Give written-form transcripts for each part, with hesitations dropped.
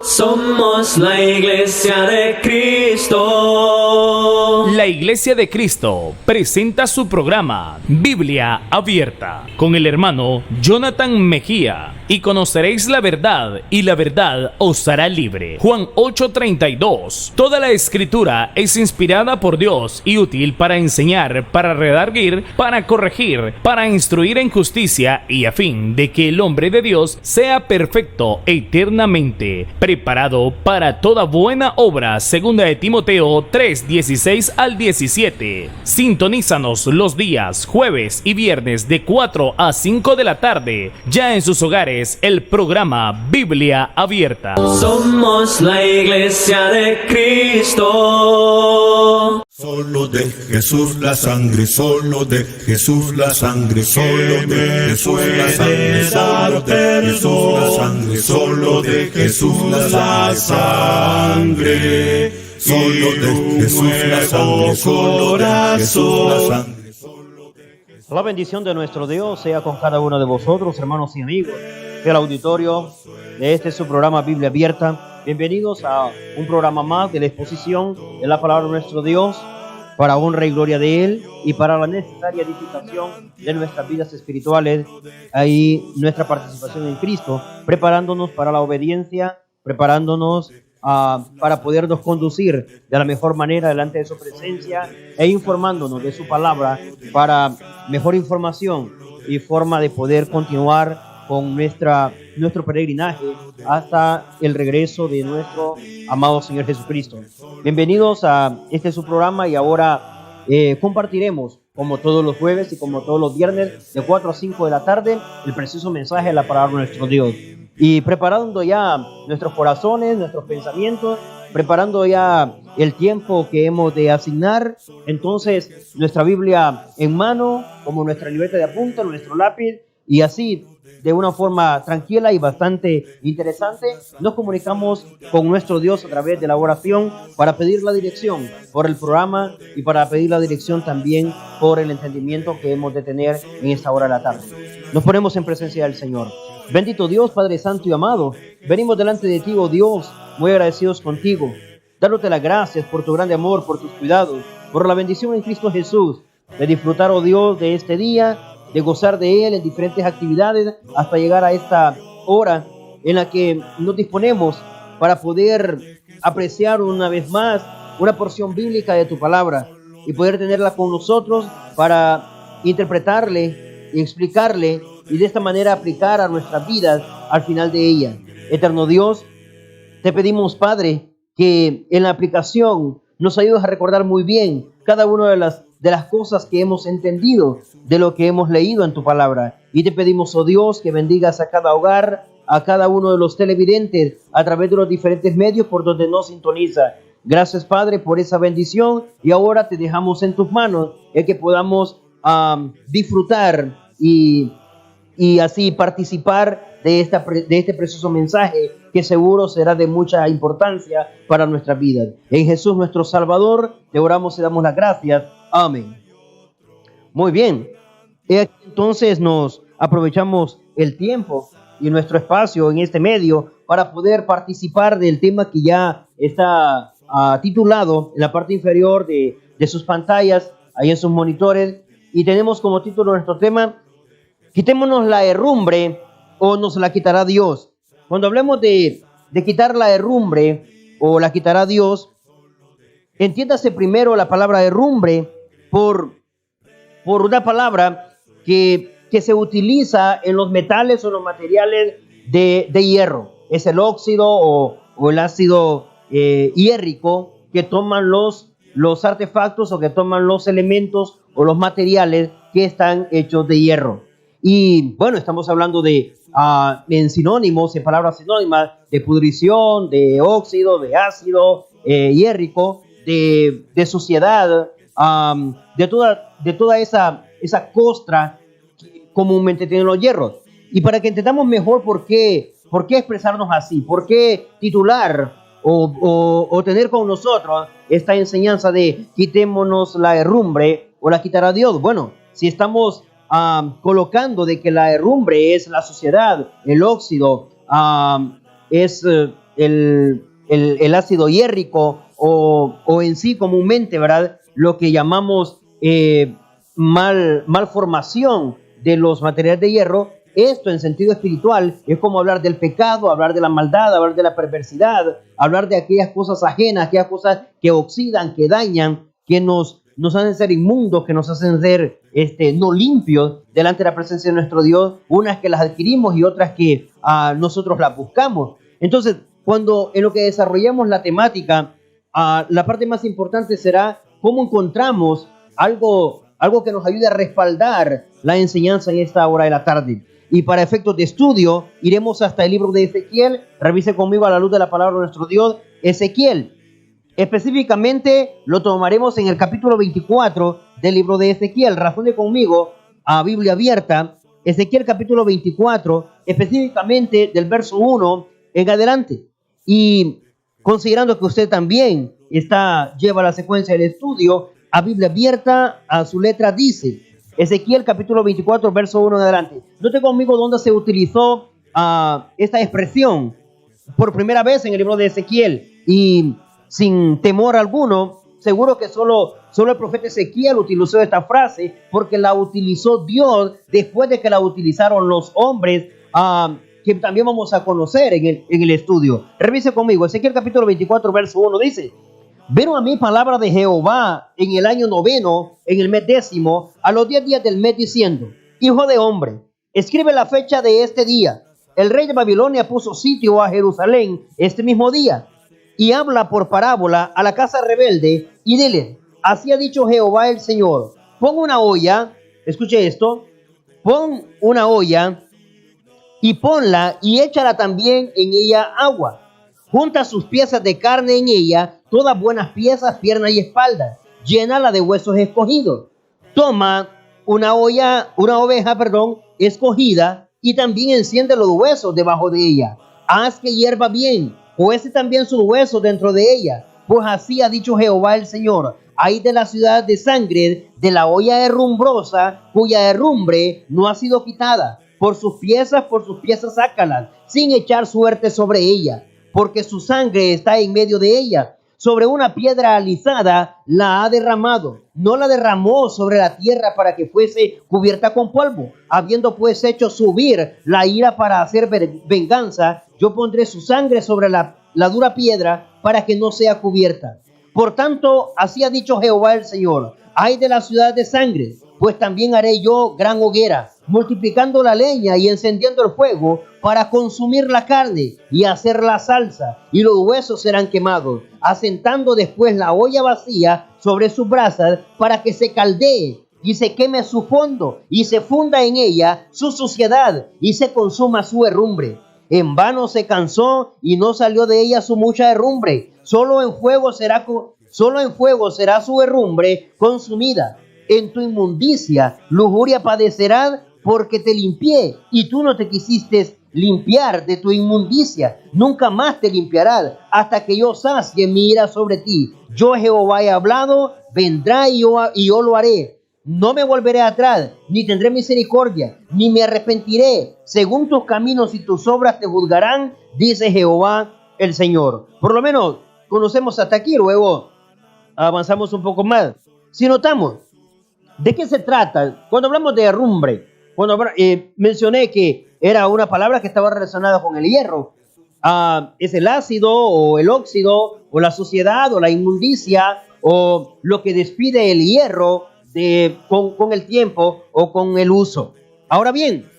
Somos la Iglesia de Cristo. La Iglesia de Cristo presenta su programa Biblia Abierta con el hermano Jonathan Mejía, y conoceréis la verdad y la verdad os hará libre. Juan 8:32. Toda la escritura es inspirada por Dios y útil para enseñar, para redarguir, para corregir, para instruir en justicia, y a fin de que el hombre de Dios sea perfecto eternamente, preparado para toda buena obra. Segunda de Timoteo 3:16 al 17. Sintonízanos los días jueves y viernes de 4 a 5 de la tarde, ya en sus hogares, el programa Biblia Abierta. Somos la Iglesia de Cristo. Solo de Jesús la sangre, solo de Jesús la sangre, solo de Jesús la sangre, solo de Jesús la sangre, solo de Jesús la sangre, solo de Jesús la sangre, solo de Jesús la sangre. La bendición de nuestro Dios sea con cada uno de vosotros, hermanos y amigos del auditorio de este su programa Biblia Abierta. Bienvenidos a un programa más de la exposición de la palabra de nuestro Dios para honra y gloria de Él y para la necesaria edificación de nuestras vidas espirituales y nuestra participación en Cristo, preparándonos para la obediencia, preparándonos para podernos conducir de la mejor manera delante de su presencia e informándonos de su palabra para mejor información y forma de poder continuar con nuestro peregrinaje hasta el regreso de nuestro amado Señor Jesucristo. Bienvenidos a este su programa, y ahora compartiremos, como todos los jueves y como todos los viernes, de 4 a 5 de la tarde, el preciso mensaje de la palabra de nuestro Dios. Y preparando ya nuestros corazones, nuestros pensamientos, preparando ya el tiempo que hemos de asignar, entonces nuestra Biblia en mano, como nuestra libreta de apunte, nuestro lápiz, y así de una forma tranquila y bastante interesante, nos comunicamos con nuestro Dios a través de la oración para pedir la dirección por el programa y para pedir la dirección también por el entendimiento que hemos de tener en esta hora de la tarde. Nos ponemos en presencia del Señor. Bendito Dios, Padre Santo y amado, venimos delante de ti, oh Dios, muy agradecidos contigo, dándote las gracias por tu grande amor, por tus cuidados, por la bendición en Cristo Jesús, de disfrutar, oh Dios, de este día, de gozar de Él en diferentes actividades hasta llegar a esta hora en la que nos disponemos para poder apreciar una vez más una porción bíblica de tu palabra y poder tenerla con nosotros para interpretarle y explicarle y de esta manera aplicar a nuestras vidas al final de ella. Eterno Dios, te pedimos, Padre, que en la aplicación nos ayudes a recordar muy bien cada una de las cosas que hemos entendido de lo que hemos leído en tu palabra. Y te pedimos, oh Dios, que bendigas a cada hogar, a cada uno de los televidentes a través de los diferentes medios por donde nos sintoniza. Gracias, Padre, por esa bendición, y ahora te dejamos en tus manos el que podamos disfrutar y así participar de este precioso mensaje que seguro será de mucha importancia para nuestras vidas. En Jesús nuestro Salvador te oramos y damos las gracias. Amén. Muy bien. Entonces nos aprovechamos el tiempo y nuestro espacio en este medio para poder participar del tema que ya está titulado en la parte inferior de sus pantallas, ahí en sus monitores, y tenemos como título nuestro tema: quitémonos la herrumbre o nos la quitará Dios. Cuando hablemos de quitar la herrumbre o la quitará Dios, entiéndase primero la palabra herrumbre por una palabra que se utiliza en los metales o los materiales de hierro. Es el óxido o el ácido hierrico que toman los artefactos o que toman los elementos o los materiales que están hechos de hierro. Y bueno, estamos hablando en sinónimos, en palabras sinónimas, de pudrición, de óxido, de ácido hierrico, de suciedad, de toda esa costra que comúnmente tienen los hierros. Y para que entendamos mejor por qué expresarnos así, por qué titular o tener con nosotros esta enseñanza de quitémonos la herrumbre o la quitará Dios. Bueno, si estamos colocando de que la herrumbre es la suciedad, el óxido, es el ácido hiérrico o en sí comúnmente, ¿verdad? Lo que llamamos malformación de los materiales de hierro. Esto en sentido espiritual es como hablar del pecado, hablar de la maldad, hablar de la perversidad, hablar de aquellas cosas ajenas, aquellas cosas que oxidan, que dañan, que nos hacen ser inmundos, que nos hacen ser no limpios delante de la presencia de nuestro Dios, unas que las adquirimos y otras que nosotros las buscamos. Entonces, cuando en lo que desarrollamos la temática, la parte más importante será cómo encontramos algo que nos ayude a respaldar la enseñanza en esta hora de la tarde. Y para efectos de estudio, iremos hasta el libro de Ezequiel. Revise conmigo a la luz de la palabra de nuestro Dios, Ezequiel. Específicamente lo tomaremos en el capítulo 24 del libro de Ezequiel. Razone conmigo a Biblia abierta, Ezequiel capítulo 24, específicamente del verso 1 en adelante. Y considerando que usted también lleva la secuencia del estudio, a Biblia abierta, a su letra dice, Ezequiel capítulo 24, verso 1 en adelante. Note conmigo dónde se utilizó esta expresión por primera vez en el libro de Ezequiel. Y sin temor alguno, seguro que solo el profeta Ezequiel utilizó esta frase, porque la utilizó Dios después de que la utilizaron los hombres, que también vamos a conocer en el estudio. Revise conmigo, Ezequiel capítulo 24, verso 1 dice: vino a mí palabra de Jehová en el año 9, en el mes 10, a los 10 días del mes, diciendo: hijo de hombre, escribe la fecha de este día. El rey de Babilonia puso sitio a Jerusalén este mismo día. Y habla por parábola a la casa rebelde y dile: así ha dicho Jehová el Señor, pon una olla, escuche esto, pon una olla y ponla y échala también en ella agua. Junta sus piezas de carne en ella, todas buenas piezas, piernas y espalda. Llénala de huesos escogidos. Toma una oveja, escogida, y también enciende los huesos debajo de ella. Haz que hierva bien, cuece también sus huesos dentro de ella. Pues así ha dicho Jehová el Señor: ay de la ciudad de sangre, de la olla herrumbrosa, cuya herrumbre no ha sido quitada. Por sus piezas sácalas, sin echar suerte sobre ella, porque su sangre está en medio de ella. Sobre una piedra alisada la ha derramado. No la derramó sobre la tierra para que fuese cubierta con polvo. Habiendo pues hecho subir la ira para hacer venganza, yo pondré su sangre sobre la dura piedra para que no sea cubierta. Por tanto, así ha dicho Jehová el Señor: ay de la ciudad de sangre, pues también haré yo gran hoguera, multiplicando la leña y encendiendo el fuego para consumir la carne y hacer la salsa, y los huesos serán quemados, asentando después la olla vacía sobre sus brasas para que se caldee y se queme su fondo y se funda en ella su suciedad y se consuma su herrumbre. En vano se cansó y no salió de ella su mucha herrumbre. Solo en fuego será su herrumbre consumida. En tu inmundicia lujuria padecerás, porque te limpié y tú no te quisiste limpiar de tu inmundicia. Nunca más te limpiarás hasta que yo sacie mi ira sobre ti. Yo Jehová he hablado, vendrá y yo lo haré. No me volveré atrás, ni tendré misericordia, ni me arrepentiré. Según tus caminos y tus obras te juzgarán, dice Jehová el Señor. Por lo menos conocemos hasta aquí, luego avanzamos un poco más. Si notamos, ¿de qué se trata? Cuando hablamos de herrumbre, mencioné que era una palabra que estaba relacionada con el hierro. Es el ácido o el óxido o la suciedad o la inmundicia o lo que despide el hierro con el tiempo o con el uso. Ahora bien,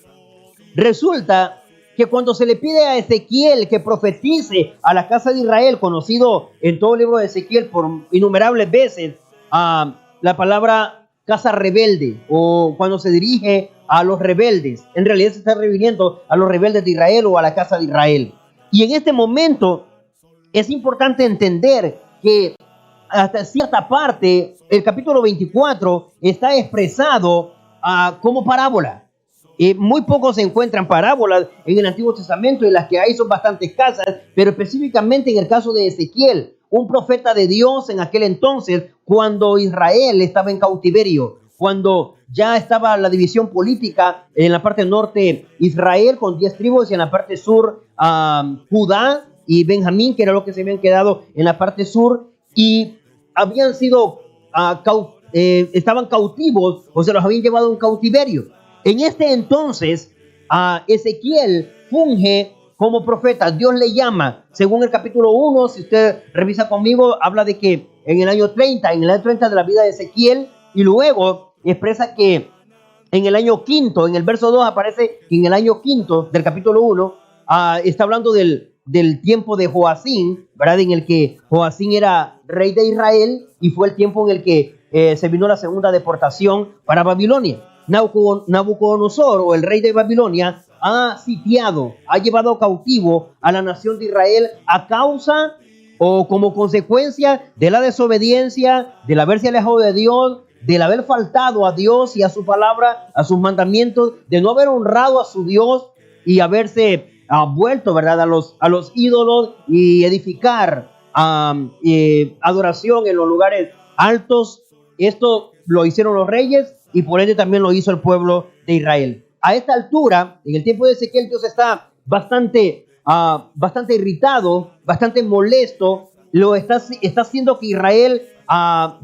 resulta que cuando se le pide a Ezequiel que profetice a la casa de Israel, conocido en todo el libro de Ezequiel por innumerables veces, la palabra casa rebelde, o cuando se dirige a los rebeldes, en realidad se está refiriendo a los rebeldes de Israel o a la casa de Israel. Y en este momento es importante entender que hasta cierta parte el capítulo 24 está expresado como parábola. Muy pocos se encuentran parábolas en el Antiguo Testamento, y las que hay son bastante escasas, pero específicamente en el caso de Ezequiel, un profeta de Dios en aquel entonces, cuando Israel estaba en cautiverio, cuando ya estaba la división política en la parte norte Israel con 10 tribus y en la parte sur Judá y Benjamín, que era lo que se habían quedado en la parte sur, y habían sido, estaban cautivos o se los habían llevado a un cautiverio. En este entonces, Ezequiel funge como profeta. Dios le llama, según el capítulo 1, si usted revisa conmigo, habla de que en el año 30 de la vida de Ezequiel, y luego expresa que en el año quinto, en el verso 2 aparece que en el año quinto del capítulo 1, está hablando del tiempo de Joacín, ¿verdad? En el que Joacín era rey de Israel y fue el tiempo en el que se vino la segunda deportación para Babilonia. Nabucodonosor, o el rey de Babilonia, ha sitiado, ha llevado cautivo a la nación de Israel a causa o como consecuencia de la desobediencia, del haberse alejado de Dios, del haber faltado a Dios y a su palabra, a sus mandamientos, de no haber honrado a su Dios y haberse vuelto, ¿verdad?, a los ídolos y edificar adoración en los lugares altos. Esto lo hicieron los reyes y por ende también lo hizo el pueblo de Israel. A esta altura, en el tiempo de Ezequiel, Dios está bastante irritado, bastante molesto. Está haciendo que Israel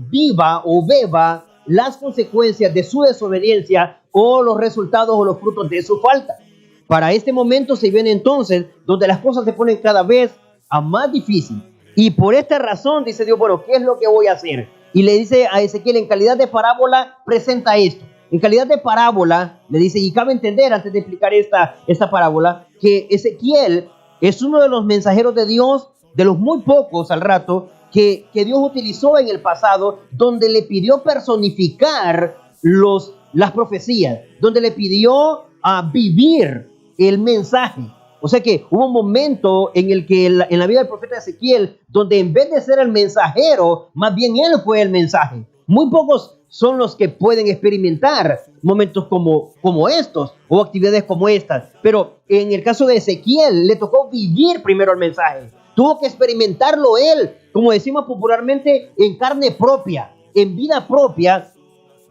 viva o beba las consecuencias de su desobediencia o los resultados o los frutos de su falta. Para este momento se viene entonces donde las cosas se ponen cada vez más difícil. Y por esta razón dice Dios, bueno, ¿qué es lo que voy a hacer? Y le dice a Ezequiel, en calidad de parábola, presenta esto. En calidad de parábola, le dice, y cabe entender antes de explicar esta parábola, que Ezequiel es uno de los mensajeros de Dios, de los muy pocos al rato, que Dios utilizó en el pasado, donde le pidió personificar las profecías, donde le pidió vivir el mensaje. O sea que hubo un momento en el que en la vida del profeta Ezequiel, donde en vez de ser el mensajero, más bien él fue el mensaje. Muy pocos son los que pueden experimentar momentos como estos o actividades como estas. Pero en el caso de Ezequiel, le tocó vivir primero el mensaje. Tuvo que experimentarlo él, como decimos popularmente, en carne propia, en vida propia,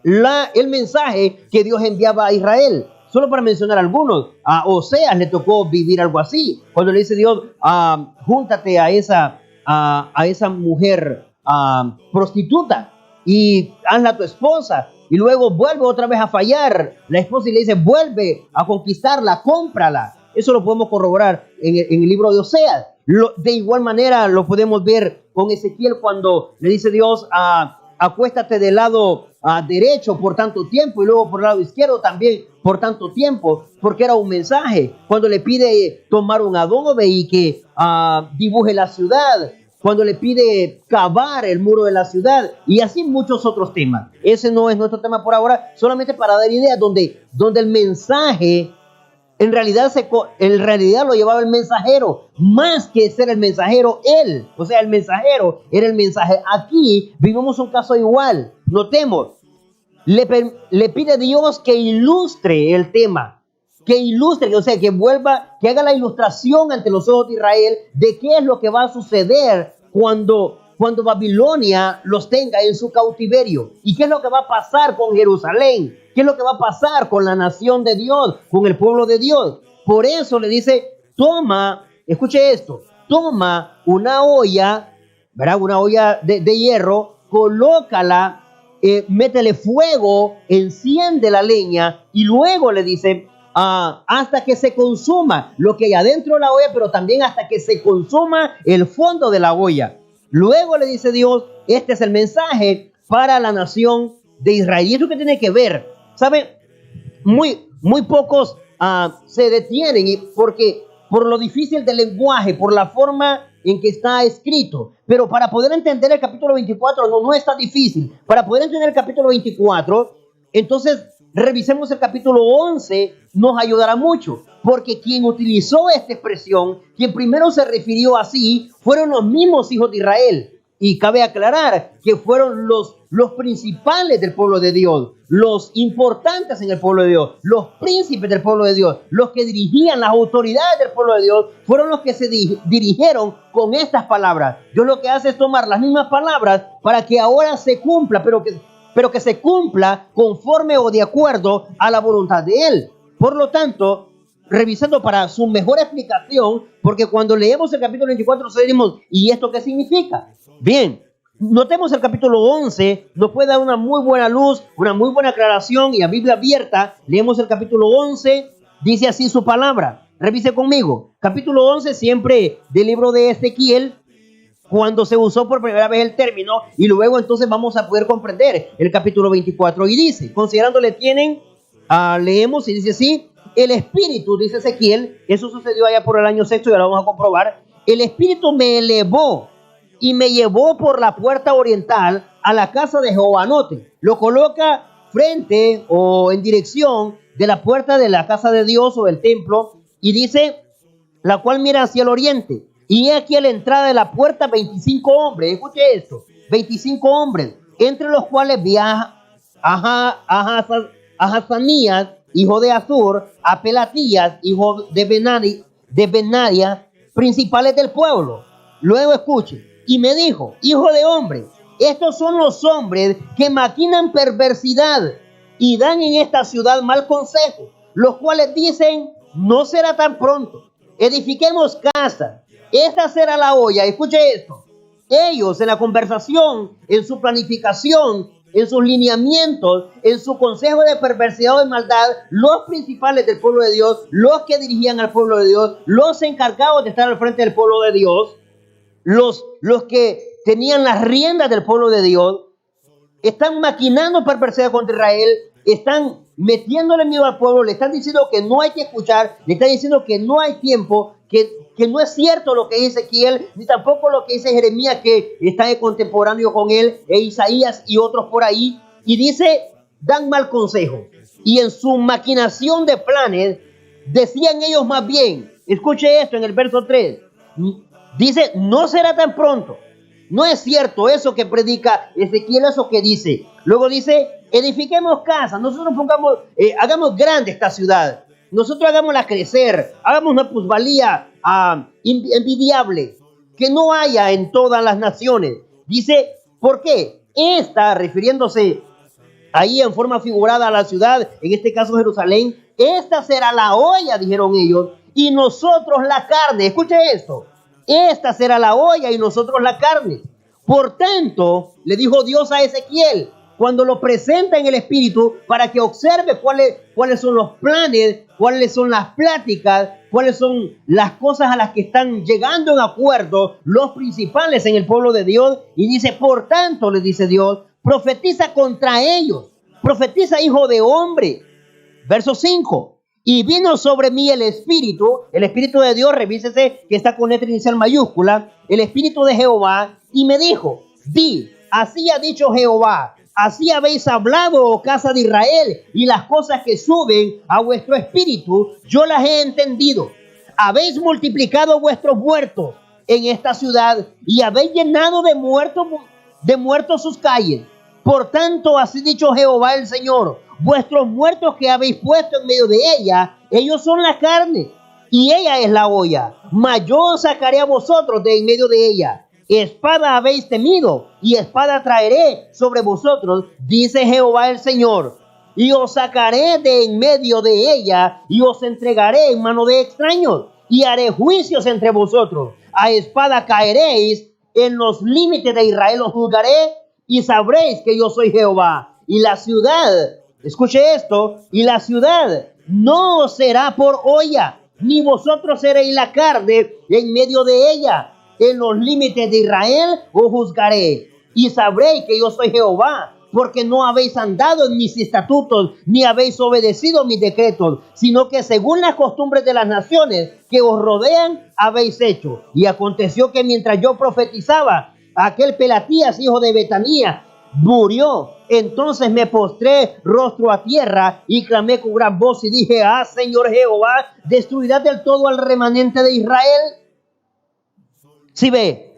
el mensaje que Dios enviaba a Israel. Solo para mencionar algunos, a Oseas le tocó vivir algo así. Cuando le dice Dios, júntate a esa mujer prostituta y hazla tu esposa. Y luego vuelve otra vez a fallar la esposa y le dice, vuelve a conquistarla, cómprala. Eso lo podemos corroborar en el libro de Oseas. De igual manera lo podemos ver con Ezequiel cuando le dice Dios, acuéstate del lado derecho por tanto tiempo y luego por el lado izquierdo también por tanto tiempo, porque era un mensaje. Cuando le pide tomar un adobe y que dibuje la ciudad, cuando le pide cavar el muro de la ciudad, y así muchos otros temas. Ese no es nuestro tema por ahora, solamente para dar ideas donde el mensaje en realidad lo llevaba el mensajero, más que ser el mensajero él. O sea, el mensajero era el mensaje. Aquí vivimos un caso igual. Notemos, le pide a Dios que ilustre el tema, que ilustre, o sea, que haga la ilustración ante los ojos de Israel de qué es lo que va a suceder cuando Babilonia los tenga en su cautiverio, y qué es lo que va a pasar con Jerusalén, qué es lo que va a pasar con la nación de Dios, con el pueblo de Dios. Por eso le dice, escuche esto, toma una olla, ¿verdad? Una olla de hierro, colócala, métele fuego, enciende la leña, y luego le dice, hasta que se consuma lo que hay adentro de la olla, pero también hasta que se consuma el fondo de la olla. Luego le dice Dios, este es el mensaje para la nación de Israel. ¿Y eso qué tiene que ver? ¿Sabe? Muy pocos se detienen porque por lo difícil del lenguaje, por la forma en que está escrito. Pero para poder entender el capítulo 24 no es tan difícil. Para poder entender el capítulo 24, entonces revisemos el capítulo 11, nos ayudará mucho. Porque quien utilizó esta expresión, quien primero se refirió así, fueron los mismos hijos de Israel. Y cabe aclarar que fueron los principales del pueblo de Dios, los importantes en el pueblo de Dios, los príncipes del pueblo de Dios, los que dirigían las autoridades del pueblo de Dios, fueron los que se dirigieron con estas palabras. Dios lo que hace es tomar las mismas palabras para que ahora se cumpla, pero que se cumpla conforme o de acuerdo a la voluntad de Él. Por lo tanto, revisando para su mejor explicación, porque cuando leemos el capítulo 24 decimos, ¿y esto qué significa? Bien, notemos el capítulo 11, nos puede dar una muy buena luz, una muy buena aclaración, y a Biblia abierta, leemos el capítulo 11, dice así su palabra. Revise conmigo, capítulo 11 siempre del libro de Ezequiel, cuando se usó por primera vez el término, y luego entonces vamos a poder comprender el capítulo 24, y dice, considerándole tienen, leemos y dice así, el Espíritu, dice Ezequiel, eso sucedió allá por el año sexto y ahora vamos a comprobar, el Espíritu me elevó y me llevó por la puerta oriental a la casa de Jehová. Note, lo coloca frente o en dirección de la puerta de la casa de Dios o del templo, y dice, la cual mira hacia el oriente. Y aquí a la entrada de la puerta 25 hombres, escuche esto, 25 hombres, entre los cuales vi a Hazanías, hijo de Azur, a Pelatías, hijo de Benadia, principales del pueblo. Luego escuche, y me dijo, hijo de hombre, estos son los hombres que maquinan perversidad y dan en esta ciudad mal consejo, los cuales dicen, no será tan pronto, edifiquemos casa, esta será la olla. Escuche esto, ellos en la conversación, en su planificación, en sus lineamientos, en su consejo de perversidad o de maldad, los principales del pueblo de Dios, los que dirigían al pueblo de Dios, los encargados de estar al frente del pueblo de Dios, los que tenían las riendas del pueblo de Dios, están maquinando perversidad contra Israel, están metiéndole miedo al pueblo, le están diciendo que no hay que escuchar, le están diciendo que no hay tiempo, que no es cierto lo que dice Ezequiel, ni tampoco lo que dice Jeremías, que está de contemporáneo con él, e Isaías y otros por ahí, y dice, dan mal consejo. Y en su maquinación de planes, decían ellos más bien, escuche esto en el verso 3, dice, no será tan pronto. No es cierto eso que predica Ezequiel, eso que dice. Luego dice, edifiquemos casa, nosotros hagamos grande esta ciudad. Nosotros hagámosla crecer, hagamos una plusvalía envidiable, que no haya en todas las naciones. Dice, ¿por qué? Esta, refiriéndose ahí en forma figurada a la ciudad, en este caso Jerusalén, esta será la olla, dijeron ellos, y nosotros la carne. Escuche esto, esta será la olla y nosotros la carne. Por tanto, le dijo Dios a Ezequiel, cuando lo presenta en el Espíritu, para que observe cuáles son los planes, cuáles son las pláticas, cuáles son las cosas a las que están llegando en acuerdo los principales en el pueblo de Dios. Y dice, por tanto, le dice Dios, profetiza contra ellos, profetiza, hijo de hombre. Verso 5, y vino sobre mí el Espíritu de Dios, revísese que está con letra inicial mayúscula, el Espíritu de Jehová, y me dijo, di, así ha dicho Jehová, así habéis hablado, oh casa de Israel, y las cosas que suben a vuestro espíritu, yo las he entendido. Habéis multiplicado vuestros muertos en esta ciudad, y habéis llenado de muertos sus calles. Por tanto, así dicho Jehová el Señor, vuestros muertos que habéis puesto en medio de ella, ellos son la carne, y ella es la olla. Mas yo sacaré a vosotros de en medio de ella. Espada habéis temido, y espada traeré sobre vosotros, dice Jehová el Señor. Y os sacaré de en medio de ella, y os entregaré en mano de extraños, y haré juicios entre vosotros. A espada caeréis, en los límites de Israel os juzgaré, y sabréis que yo soy Jehová. Y la ciudad, escuche esto, y la ciudad no será por olla, ni vosotros seréis la carne en medio de ella. En los límites de Israel os juzgaré, y sabréis que yo soy Jehová, porque no habéis andado en mis estatutos, ni habéis obedecido mis decretos, sino que según las costumbres de las naciones que os rodean, habéis hecho. Y aconteció que mientras yo profetizaba, aquel Pelatías, hijo de Betanía, murió. Entonces me postré rostro a tierra y clamé con gran voz y dije, Señor Jehová, ¿destruirás del todo al remanente de Israel? Si ve,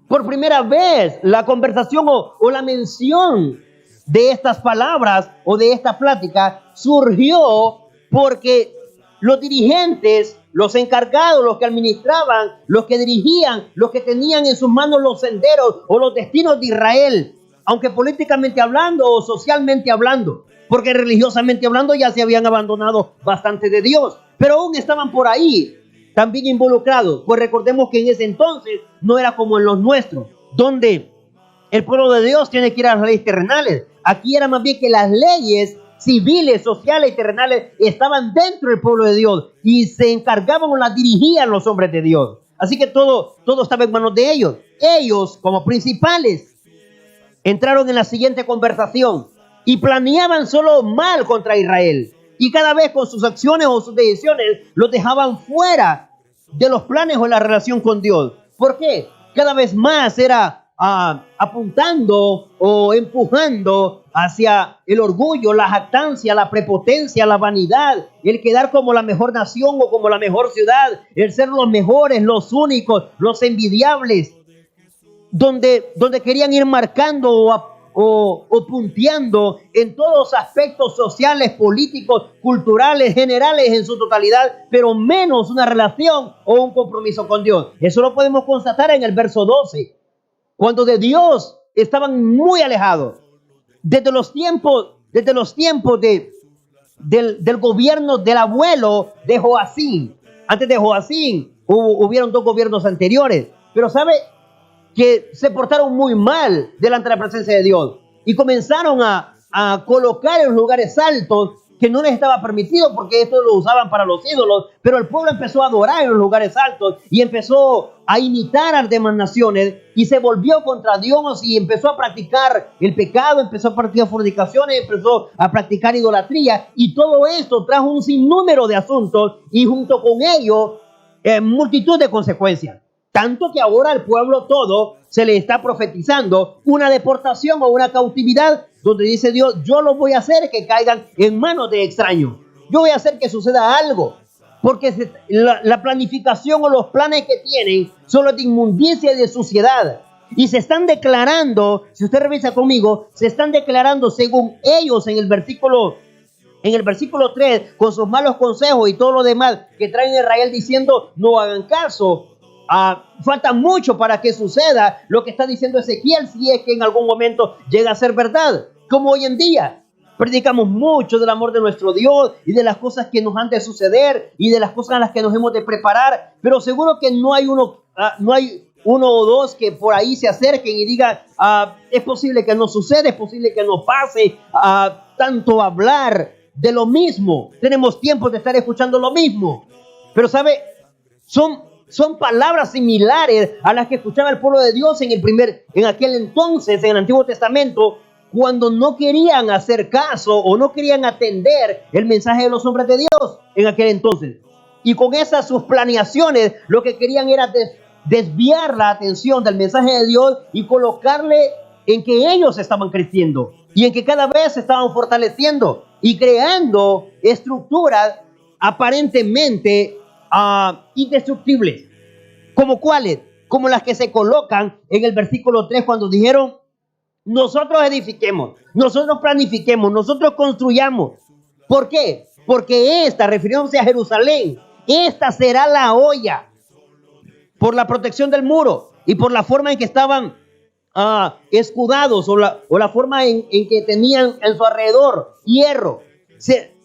por primera vez la conversación o la mención de estas palabras o de esta plática surgió porque los dirigentes, los encargados, los que administraban, los que dirigían, los que tenían en sus manos los senderos o los destinos de Israel, aunque políticamente hablando o socialmente hablando, porque religiosamente hablando ya se habían abandonado bastante de Dios, pero aún estaban por ahí también involucrados. Pues recordemos que en ese entonces no era como en los nuestros, donde el pueblo de Dios tiene que ir a las leyes terrenales. Aquí era más bien que las leyes civiles, sociales y terrenales estaban dentro del pueblo de Dios y se encargaban o las dirigían los hombres de Dios. Así que todo estaba en manos de ellos. Ellos, como principales, entraron en la siguiente conversación y planeaban solo mal contra Israel. Y cada vez con sus acciones o sus decisiones los dejaban fuera de los planes o la relación con Dios. ¿Por qué? Cada vez más era apuntando o empujando hacia el orgullo, la jactancia, la prepotencia, la vanidad, el quedar como la mejor nación o como la mejor ciudad, el ser los mejores, los únicos, los envidiables, donde querían ir marcando o punteando en todos los aspectos sociales, políticos, culturales, generales en su totalidad, pero menos una relación o un compromiso con Dios. Eso lo podemos constatar en el verso 12. Cuando de Dios estaban muy alejados, desde los tiempos del gobierno del abuelo de Joacín. Antes de Joacín hubieron 2 gobiernos anteriores, pero ¿sabe? Que se portaron muy mal delante de la presencia de Dios y comenzaron a colocar en los lugares altos que no les estaba permitido, porque esto lo usaban para los ídolos, pero el pueblo empezó a adorar en los lugares altos y empezó a imitar a las demás naciones y se volvió contra Dios y empezó a practicar el pecado, empezó a practicar fornicaciones, empezó a practicar idolatría, y todo esto trajo un sinnúmero de asuntos y junto con ello multitud de consecuencias. Tanto que ahora al pueblo todo se le está profetizando una deportación o una cautividad, donde dice Dios: yo lo voy a hacer que caigan en manos de extraños. Yo voy a hacer que suceda algo, porque la planificación o los planes que tienen son los de inmundicia y de suciedad. Y se están declarando, si usted revisa conmigo, se están declarando según ellos en el versículo 3, con sus malos consejos y todo lo demás que traen a Israel diciendo: no hagan caso. Falta mucho para que suceda lo que está diciendo Ezequiel, si es que en algún momento llega a ser verdad. Como hoy en día predicamos mucho del amor de nuestro Dios y de las cosas que nos han de suceder y de las cosas a las que nos hemos de preparar, pero seguro que no hay uno o dos que por ahí se acerquen y digan: es posible que no suceda, es posible que no pase. Tanto hablar de lo mismo, tenemos tiempo de estar escuchando lo mismo, pero ¿sabe? Son palabras similares a las que escuchaba el pueblo de Dios en aquel entonces, en el Antiguo Testamento, cuando no querían hacer caso o no querían atender el mensaje de los hombres de Dios en aquel entonces. Y con esas sus planeaciones, lo que querían era desviar la atención del mensaje de Dios y colocarle en que ellos estaban creciendo y en que cada vez se estaban fortaleciendo y creando estructuras aparentemente indestructibles. ¿Como cuáles? Como las que se colocan en el versículo 3 cuando dijeron: nosotros edifiquemos, nosotros planifiquemos, nosotros construyamos. ¿Por qué? Porque esta, refiriéndose a Jerusalén, esta será la olla por la protección del muro y por la forma en que estaban escudados o la forma en que tenían en su alrededor hierro.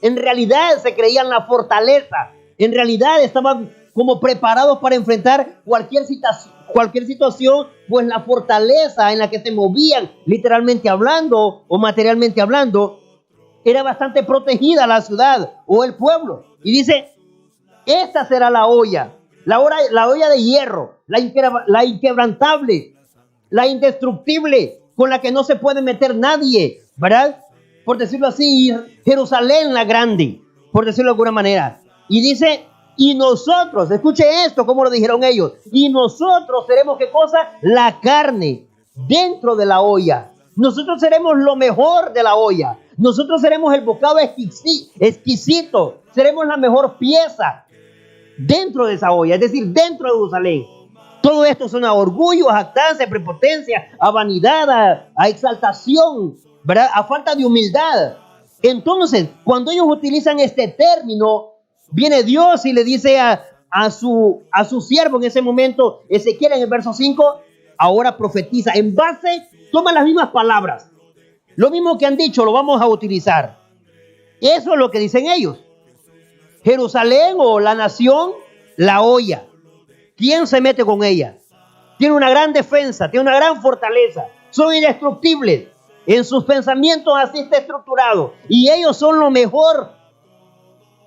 En realidad se creían la fortaleza. En realidad estaban como preparados para enfrentar cualquier situación, pues la fortaleza en la que se movían, literalmente hablando o materialmente hablando, era bastante protegida la ciudad o el pueblo. Y dice: esta será la olla de hierro, la inquebrantable, la indestructible, con la que no se puede meter nadie, ¿verdad? Por decirlo así, Jerusalén la grande, por decirlo de alguna manera. Y dice: y nosotros, escuche esto, como lo dijeron ellos, y nosotros seremos, ¿qué cosa? La carne dentro de la olla. Nosotros seremos lo mejor de la olla. Nosotros seremos el bocado exquisito. Seremos la mejor pieza dentro de esa olla, es decir, dentro de Jerusalén. Todo esto suena a orgullo, a jactancia, a prepotencia, a vanidad, a exaltación, ¿verdad? A falta de humildad. Entonces, cuando ellos utilizan este término, viene Dios y le dice a su siervo en ese momento, Ezequiel, en el verso 5, ahora profetiza en base, toma las mismas palabras, lo mismo que han dicho, lo vamos a utilizar. Eso es lo que dicen ellos. Jerusalén o la nación, la olla. ¿Quién se mete con ella? Tiene una gran defensa, tiene una gran fortaleza. Son indestructibles. En sus pensamientos así está estructurado. Y ellos son lo mejor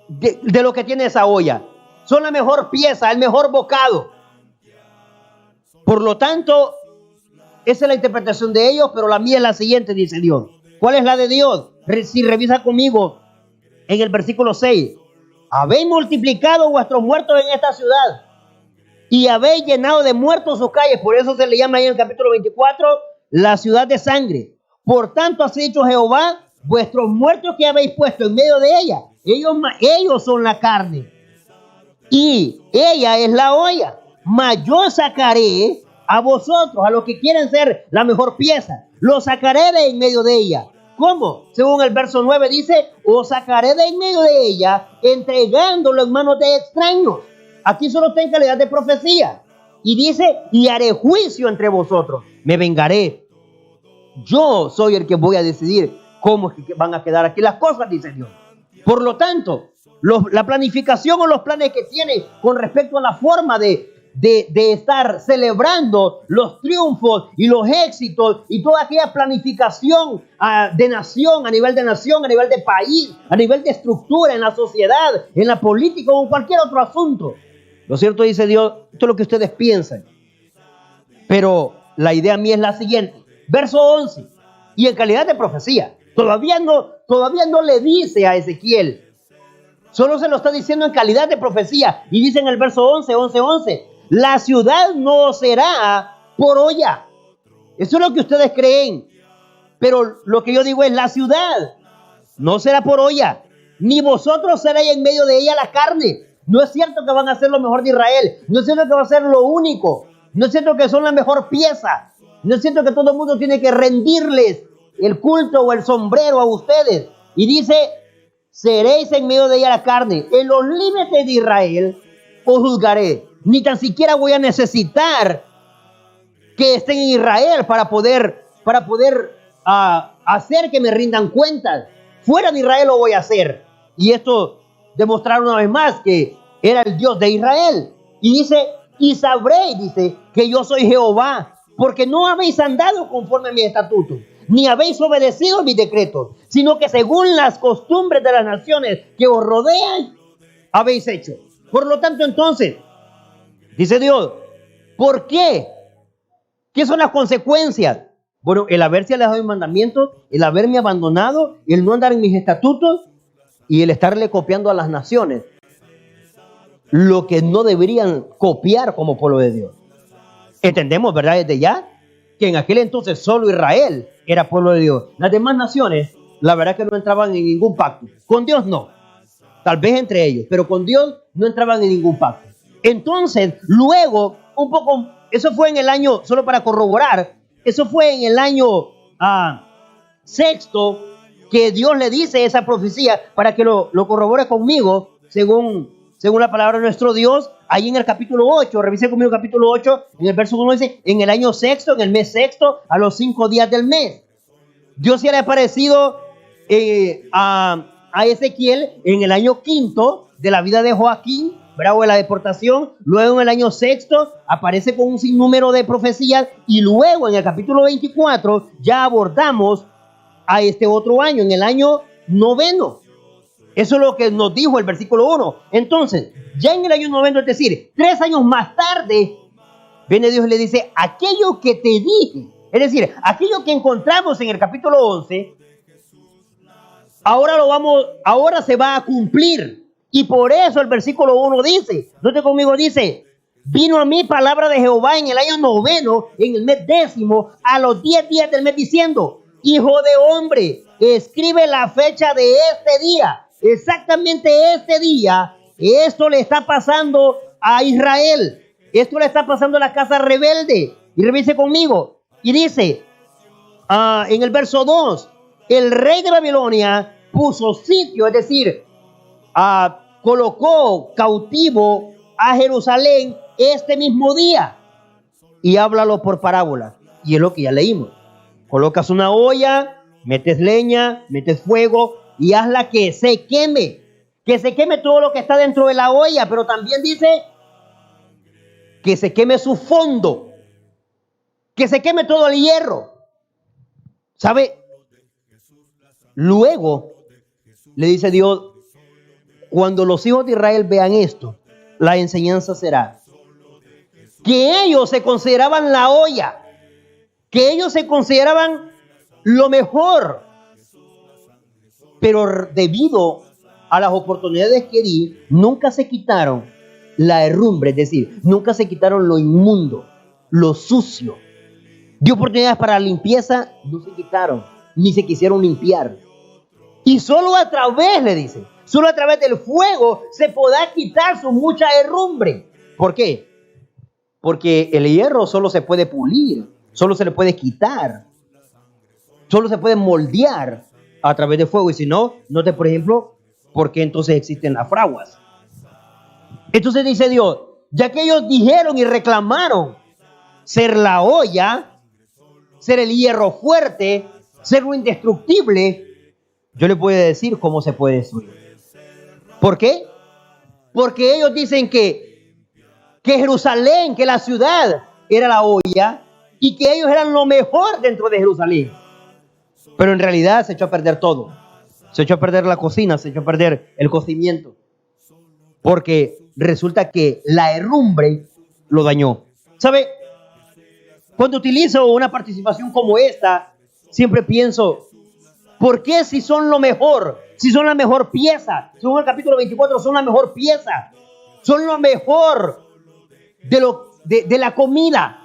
de lo que tiene esa olla. Son la mejor pieza, el mejor bocado. Por lo tanto, esa es la interpretación de ellos, pero la mía es la siguiente, dice Dios. ¿Cuál es la de Dios? Si revisa conmigo en el versículo 6. Habéis multiplicado vuestros muertos en esta ciudad y habéis llenado de muertos sus calles. Por eso se le llama ahí en el capítulo 24 la ciudad de sangre. Por tanto, así ha dicho Jehová, vuestros muertos que habéis puesto en medio de ella, ellos son la carne y ella es la olla. Mas yo sacaré a vosotros, a los que quieren ser la mejor pieza, los sacaré de en medio de ella. ¿Cómo? Según el verso 9 dice, os sacaré de en medio de ella, entregándolo en manos de extraños. Aquí solo está en calidad de profecía. Y dice, y haré juicio entre vosotros. Me vengaré. Yo soy el que voy a decidir cómo es que van a quedar aquí las cosas, dice Dios. Por lo tanto, la planificación o los planes que tiene con respecto a la forma de estar celebrando los triunfos y los éxitos y toda aquella planificación de nación, a nivel de país, a nivel de estructura en la sociedad, en la política o en cualquier otro asunto. Lo cierto, dice Dios, esto es lo que ustedes piensan. Pero la idea mía es la siguiente. Verso 11. Y en calidad de profecía. Todavía no le dice a Ezequiel. Solo se lo está diciendo en calidad de profecía. Y dice en el verso 11. La ciudad no será por olla. Eso es lo que ustedes creen. Pero lo que yo digo es, la ciudad no será por olla. Ni vosotros seréis en medio de ella la carne. No es cierto que van a ser lo mejor de Israel. No es cierto que va a ser lo único. No es cierto que son la mejor pieza. No es cierto que todo el mundo tiene que rendirles el culto o el sombrero a ustedes. Y dice, seréis en medio de ella la carne. En los límites de Israel os juzgaré. Ni tan siquiera voy a necesitar que estén en Israel para poder hacer que me rindan cuentas. Fuera de Israel lo voy a hacer. Y esto demostrar una vez más que era el Dios de Israel. Y dice, y sabréis, dice, que yo soy Jehová, porque no habéis andado conforme a mis estatutos, ni habéis obedecido mis decretos, sino que según las costumbres de las naciones que os rodean, habéis hecho. Por lo tanto, entonces, dice Dios, ¿por qué? ¿Qué son las consecuencias? Bueno, el haberse alejado de mis mandamientos, el haberme abandonado, el no andar en mis estatutos y el estarle copiando a las naciones lo que no deberían copiar como pueblo de Dios. Entendemos, ¿verdad? Desde ya que en aquel entonces solo Israel era pueblo de Dios. Las demás naciones, la verdad que no entraban en ningún pacto. Con Dios no. Tal vez entre ellos, pero con Dios no entraban en ningún pacto. Entonces, luego, un poco, eso fue en el año, solo para corroborar, eso fue en el año sexto que Dios le dice esa profecía para que lo corrobore conmigo, según la palabra de nuestro Dios. Ahí en el capítulo 8, revise conmigo el capítulo 8, en el verso 1 dice, en el año sexto, en el mes sexto, a los 5 días del mes. Dios se le ha aparecido a Ezequiel en el año quinto de la vida de Joaquín, bravo, de la deportación. Luego en el año sexto aparece con un sinnúmero de profecías y luego en el capítulo 24 ya abordamos a este otro año, en el año noveno. Eso es lo que nos dijo el versículo 1. Entonces, ya en el año noveno, es decir, 3 años más tarde, viene Dios y le dice, aquello que te dije, es decir, aquello que encontramos en el capítulo 11, ahora se va a cumplir. Y por eso el versículo 1 dice, note conmigo, dice, vino a mí palabra de Jehová en el año noveno, en el mes décimo, a los 10 días del mes, diciendo, hijo de hombre, escribe la fecha de este día. Exactamente este día, esto le está pasando a Israel. Esto le está pasando a la casa rebelde. Y revise conmigo. Y dice, en el verso 2, el rey de Babilonia puso sitio, es decir, colocó cautivo a Jerusalén este mismo día. Y háblalo por parábola. Y es lo que ya leímos. Colocas una olla, metes leña, metes fuego y hazla que se queme que se queme todo lo que está dentro de la olla, pero también dice que se queme su fondo, que se queme todo el hierro. ¿Sabe? Luego le dice Dios, cuando los hijos de Israel vean esto, la enseñanza será que ellos se consideraban la olla, que ellos se consideraban lo mejor, pero debido a las oportunidades que di, nunca se quitaron la herrumbre, es decir, nunca se quitaron lo inmundo, lo sucio. Dio oportunidades para la limpieza, no se quitaron, ni se quisieron limpiar. Y solo a través, le dice, solo a través del fuego se podrá quitar su mucha herrumbre. ¿Por qué? Porque el hierro solo se puede pulir, solo se le puede quitar, solo se puede moldear a través del fuego. Y si no, note por ejemplo, ¿por qué entonces existen las fraguas? Entonces dice Dios, ya que ellos dijeron y reclamaron ser la olla, ser el hierro fuerte, ser lo indestructible, yo les voy a decir cómo se puede destruir. ¿Por qué? Porque ellos dicen que Jerusalén, que la ciudad era la olla y que ellos eran lo mejor dentro de Jerusalén. Pero en realidad se echó a perder todo. Se echó a perder la cocina, se echó a perder el cocimiento. Porque resulta que la herrumbre lo dañó. ¿Sabe? Cuando utilizo una participación como esta, siempre pienso, ¿por qué si son lo mejor? Si son la mejor pieza. Según el capítulo 24, son la mejor pieza. Son lo mejor de la comida.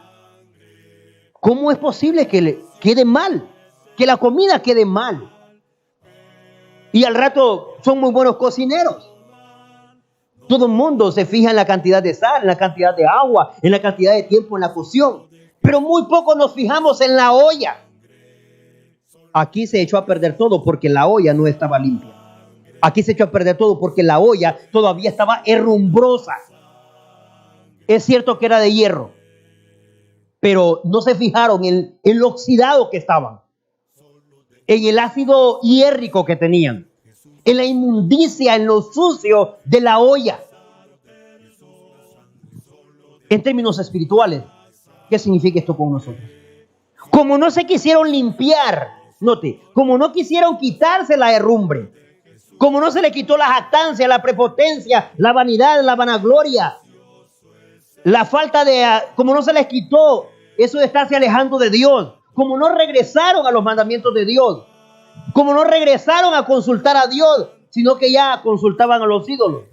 ¿Cómo es posible que le quede mal? Que la comida quede mal. Y al rato son muy buenos cocineros. Todo el mundo se fija en la cantidad de sal, en la cantidad de agua, en la cantidad de tiempo en la cocción. Pero muy poco nos fijamos en la olla. Aquí se echó a perder todo porque la olla no estaba limpia. Aquí se echó a perder todo porque la olla todavía estaba herrumbrosa. Es cierto que era de hierro, pero no se fijaron en lo oxidado que estaban, en el ácido hierrico que tenían, en la inmundicia, en lo sucio de la olla. En términos espirituales, ¿qué significa esto con nosotros? Como no se quisieron limpiar, note, como no quisieron quitarse la herrumbre, como no se le quitó la jactancia, la prepotencia, la vanidad, la vanagloria, la falta de, como no se les quitó eso de estarse alejando de Dios, como no regresaron a los mandamientos de Dios, como no regresaron a consultar a Dios, sino que ya consultaban a los ídolos.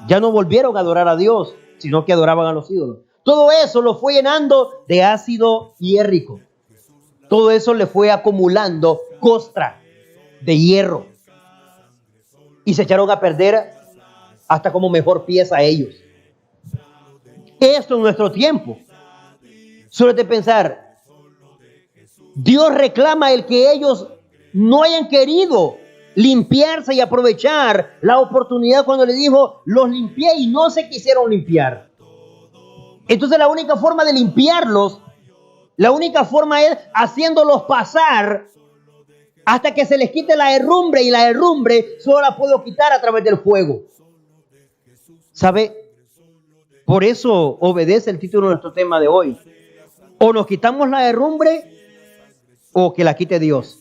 Ya no volvieron a adorar a Dios, sino que adoraban a los ídolos. Todo eso lo fue llenando de ácido hierrico. Todo eso le fue acumulando costra de hierro. Y se echaron a perder hasta como mejor pieza a ellos. Esto en nuestro tiempo. Solo de pensar, Dios reclama el que ellos no hayan querido limpiarse y aprovechar la oportunidad cuando le dijo, los limpié y no se quisieron limpiar. Entonces la única forma de limpiarlos, la única forma es haciéndolos pasar hasta que se les quite la herrumbre, y la herrumbre solo la puedo quitar a través del fuego. ¿Sabe? Por eso obedece el título de nuestro tema de hoy. O nos quitamos la herrumbre o que la quite Dios.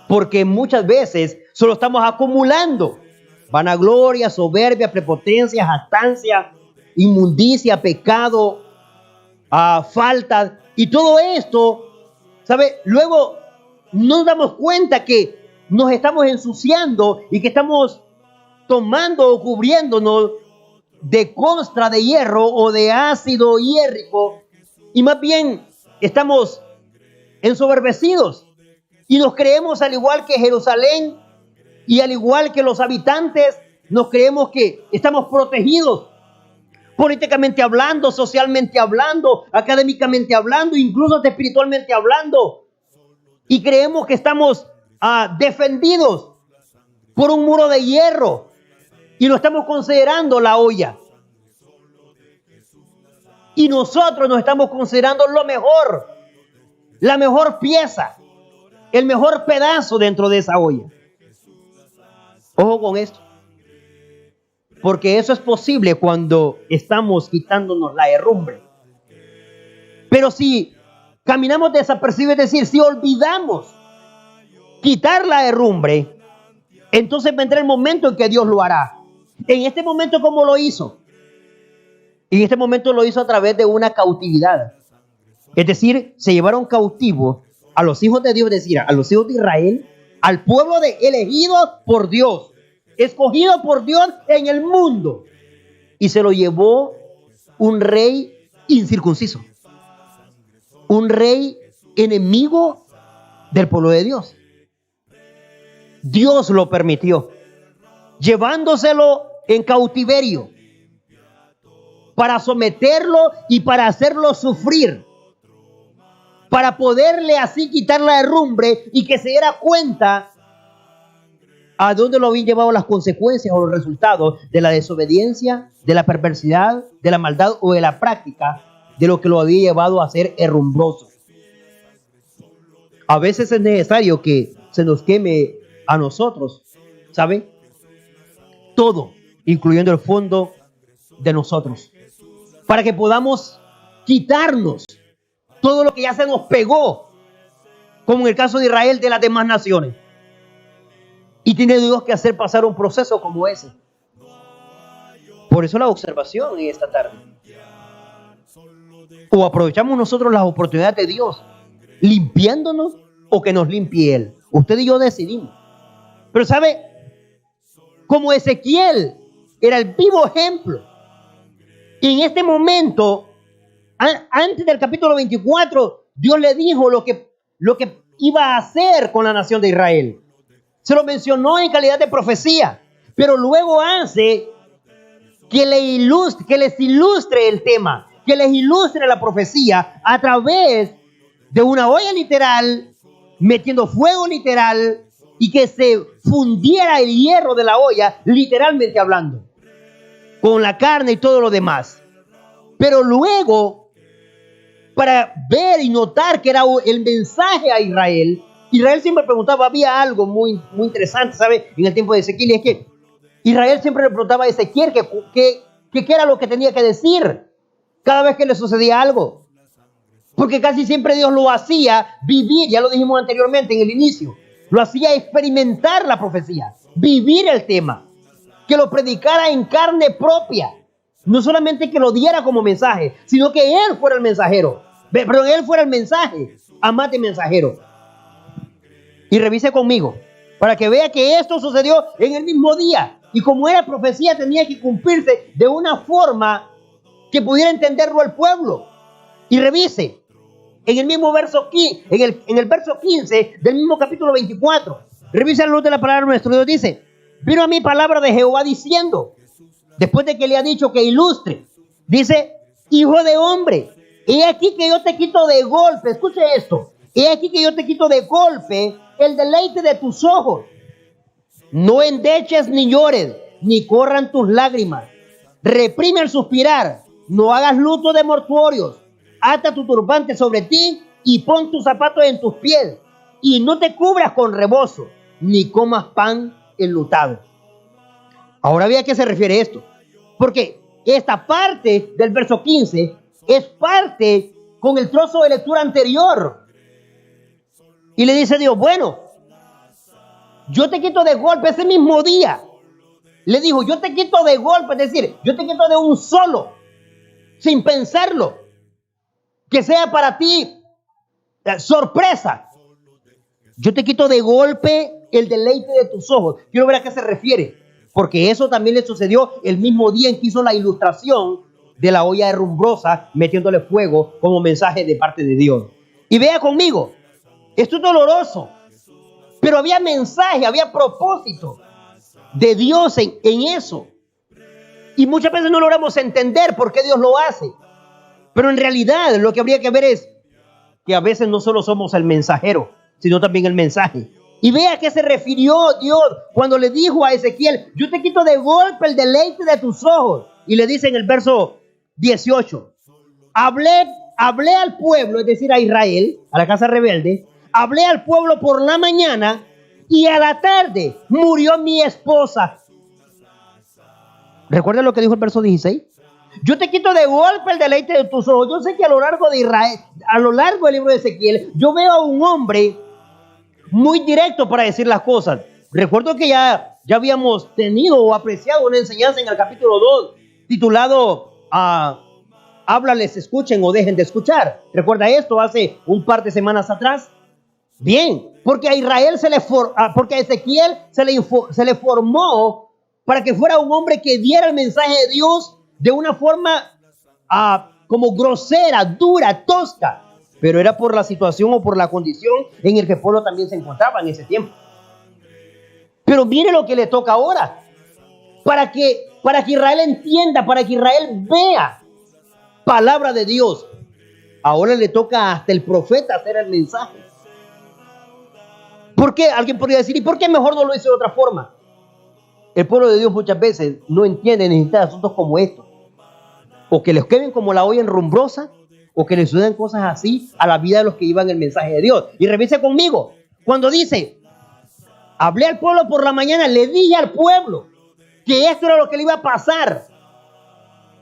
Porque muchas veces solo estamos acumulando vanagloria, soberbia, prepotencia, jactancia, inmundicia, pecado, falta. Y todo esto, ¿sabe? Luego nos damos cuenta que nos estamos ensuciando y que estamos tomando o cubriéndonos de costra de hierro o de ácido hierrico, y más bien estamos ensoberbecidos y nos creemos al igual que Jerusalén y al igual que los habitantes, nos creemos que estamos protegidos políticamente hablando, socialmente hablando, académicamente hablando, incluso espiritualmente hablando, y creemos que estamos defendidos por un muro de hierro. Y lo estamos considerando la olla. Y nosotros nos estamos considerando lo mejor, la mejor pieza, el mejor pedazo dentro de esa olla. Ojo con esto. Porque eso es posible cuando estamos quitándonos la herrumbre. Pero si caminamos desapercibidos, es decir, si olvidamos quitar la herrumbre, entonces vendrá el momento en que Dios lo hará. En este momento, ¿cómo lo hizo? En este momento lo hizo a través de una cautividad. Es decir, se llevaron cautivos a los hijos de Dios, es decir, a los hijos de Israel, al pueblo elegido por Dios, escogido por Dios en el mundo. Y se lo llevó un rey incircunciso. Un rey enemigo del pueblo de Dios. Dios lo permitió, llevándoselo en cautiverio para someterlo y para hacerlo sufrir, para poderle así quitar la herrumbre y que se diera cuenta a dónde lo habían llevado las consecuencias o los resultados de la desobediencia, de la perversidad, de la maldad o de la práctica de lo que lo había llevado a ser herrumbroso. A veces es necesario que se nos queme a nosotros, ¿sabe? Todo, incluyendo el fondo de nosotros, para que podamos quitarnos todo lo que ya se nos pegó, como en el caso de Israel, de las demás naciones. Y tiene Dios que hacer pasar un proceso como ese. Por eso la observación en esta tarde. O aprovechamos nosotros las oportunidades de Dios, limpiándonos, o que nos limpie Él. Usted y yo decidimos. Pero ¿sabe? Como Ezequiel era el vivo ejemplo. Y en este momento, antes del capítulo 24, Dios le dijo lo que iba a hacer con la nación de Israel. Se lo mencionó en calidad de profecía, pero luego hace que les ilustre el tema, que les ilustre la profecía a través de una olla literal, metiendo fuego literal, y que se fundiera el hierro de la olla, literalmente hablando, con la carne y todo lo demás. Pero luego, para ver y notar que era el mensaje a Israel, Israel siempre preguntaba, había algo muy interesante, ¿sabe? En el tiempo de Ezequiel, y es que Israel siempre le preguntaba a Ezequiel qué era lo que tenía que decir cada vez que le sucedía algo. Porque casi siempre Dios lo hacía vivir, ya lo dijimos anteriormente en el inicio, lo hacía experimentar la profecía, vivir el tema, que lo predicara en carne propia. No solamente que lo diera como mensaje, sino que Él fuera el mensajero. Perdón, Él fuera el mensaje, además de mensajero. Y revise conmigo, para que vea que esto sucedió en el mismo día. Y como era profecía, tenía que cumplirse de una forma que pudiera entenderlo el pueblo. Y revise, en el mismo verso, en el verso 15 del mismo capítulo 24. Revisa la luz de la palabra de nuestro Dios. Dice, vino a mí palabra de Jehová diciendo, después de que le ha dicho que ilustre, dice, hijo de hombre, he aquí que yo te quito de golpe, escuche esto, he aquí que yo te quito de golpe el deleite de tus ojos. No endeches ni llores, ni corran tus lágrimas. Reprime el suspirar, no hagas luto de mortuorios. Ata tu turbante sobre ti y pon tus zapatos en tus pies. Y no te cubras con rebozo, ni comas pan enlutado. Ahora ve a qué se refiere esto. Porque esta parte del verso 15 es parte con el trozo de lectura anterior. Y le dice Dios, bueno, yo te quito de golpe ese mismo día. Le dijo, yo te quito de golpe, es decir, yo te quito de un solo, sin pensarlo. Que sea para ti sorpresa. Yo te quito de golpe el deleite de tus ojos. Quiero ver a qué se refiere. Porque eso también le sucedió el mismo día en que hizo la ilustración de la olla herrumbrosa, metiéndole fuego como mensaje de parte de Dios. Y vea conmigo, esto es doloroso, pero había mensaje, había propósito de Dios en eso. Y muchas veces no logramos entender por qué Dios lo hace. Pero en realidad lo que habría que ver es que a veces no solo somos el mensajero, sino también el mensaje. Y vea a qué se refirió Dios cuando le dijo a Ezequiel, yo te quito de golpe el deleite de tus ojos. Y le dice en el verso 18, hablé al pueblo, es decir, a Israel, a la casa rebelde, hablé al pueblo por la mañana y a la tarde murió mi esposa. ¿Recuerda lo que dijo el verso 16? Yo te quito de golpe el deleite de tus ojos. Yo sé que a lo largo de Israel, a lo largo del libro de Ezequiel, yo veo a un hombre muy directo para decir las cosas. Recuerdo que ya habíamos tenido o apreciado una enseñanza en el capítulo 2 titulado háblales, escuchen o dejen de escuchar. ¿Recuerda esto hace un par de semanas atrás? Bien, porque a Israel porque a Ezequiel se le formó para que fuera un hombre que diera el mensaje de Dios de una forma como grosera, dura, tosca. Pero era por la situación o por la condición en el que el pueblo también se encontraba en ese tiempo. Pero mire lo que le toca ahora. Para que Israel entienda, para que Israel vea palabra de Dios. Ahora le toca hasta el profeta hacer el mensaje. ¿Por qué? Alguien podría decir, ¿y por qué mejor no lo hizo de otra forma? El pueblo de Dios muchas veces no entiende, necesita asuntos como estos. O que les queden como la olla enrumbrosa, o que les suceden cosas así a la vida de los que llevan el mensaje de Dios. Y revise conmigo, cuando dice, hablé al pueblo por la mañana, le dije al pueblo que esto era lo que le iba a pasar.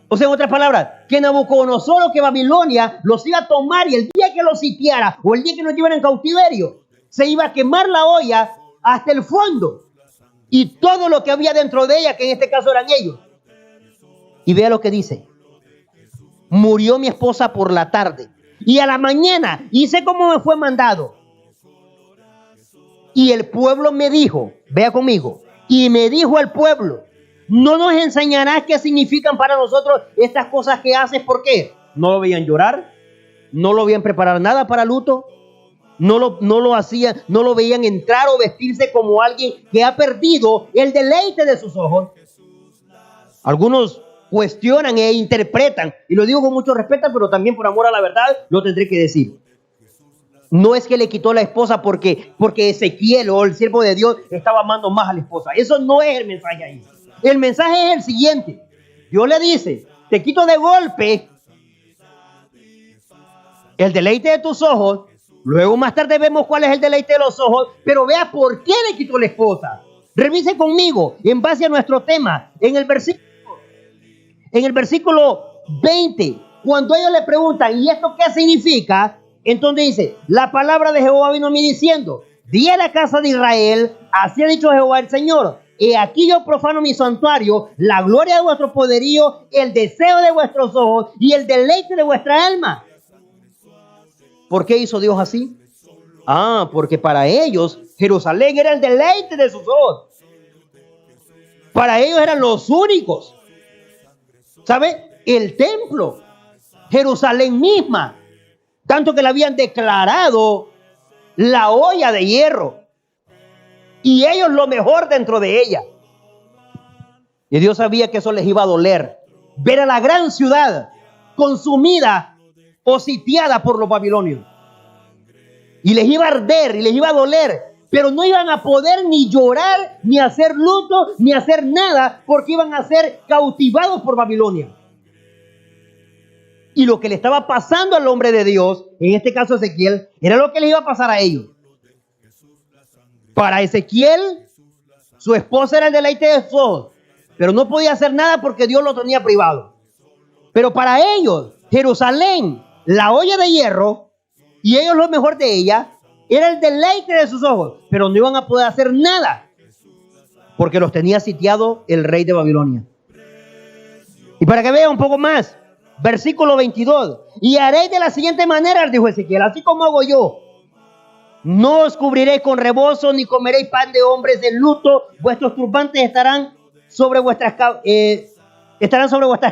O sea, en otras palabras, que Nabucodonosor o que Babilonia los iba a tomar y el día que los sitiara o el día que los llevaran en cautiverio, se iba a quemar la olla hasta el fondo. Y todo lo que había dentro de ella, que en este caso eran ellos. Y vea lo que dice. Murió mi esposa por la tarde. Y a la mañana hice como me fue mandado. Y el pueblo me dijo, vea conmigo, y me dijo al pueblo, ¿no nos enseñarás qué significan para nosotros estas cosas que haces? ¿Por qué? No lo veían llorar, no lo veían preparar nada para luto, no lo hacían, no lo veían entrar o vestirse como alguien que ha perdido el deleite de sus ojos. Algunos cuestionan e interpretan, y lo digo con mucho respeto, pero también por amor a la verdad, lo tendré que decir. No es que le quitó la esposa porque Ezequiel o el siervo de Dios estaba amando más a la esposa. Eso no es el mensaje ahí. El mensaje es el siguiente. Dios le dice, te quito de golpe el deleite de tus ojos. Luego más tarde vemos cuál es el deleite de los ojos, pero vea por qué le quitó la esposa. Revise conmigo en base a nuestro tema. En el versículo 20, cuando ellos le preguntan, ¿y esto qué significa? Entonces dice, la palabra de Jehová vino a mí diciendo, di a la casa de Israel, así ha dicho Jehová el Señor, he aquí yo profano mi santuario, la gloria de vuestro poderío, el deseo de vuestros ojos y el deleite de vuestra alma. ¿Por qué hizo Dios así? Porque para ellos Jerusalén era el deleite de sus ojos. Para ellos eran los únicos. ¿Sabe? El templo, Jerusalén misma, tanto que le habían declarado la olla de hierro y ellos lo mejor dentro de ella. Y Dios sabía que eso les iba a doler, ver a la gran ciudad consumida o sitiada por los babilonios. Y les iba a arder y les iba a doler, pero no iban a poder ni llorar, ni hacer luto, ni hacer nada, porque iban a ser cautivados por Babilonia. Y lo que le estaba pasando al hombre de Dios, en este caso Ezequiel, era lo que le iba a pasar a ellos. Para Ezequiel, su esposa era el deleite de sus ojos, pero no podía hacer nada porque Dios lo tenía privado. Pero para ellos, Jerusalén, la olla de hierro, y ellos lo mejor de ella, era el deleite de sus ojos, pero no iban a poder hacer nada porque los tenía sitiado el rey de Babilonia. Y para que vean un poco más, versículo 22, y haréis de la siguiente manera, dijo Ezequiel, así como hago yo. No os cubriréis con rebozo, ni comeréis pan de hombres de luto. Vuestros turbantes estarán sobre vuestras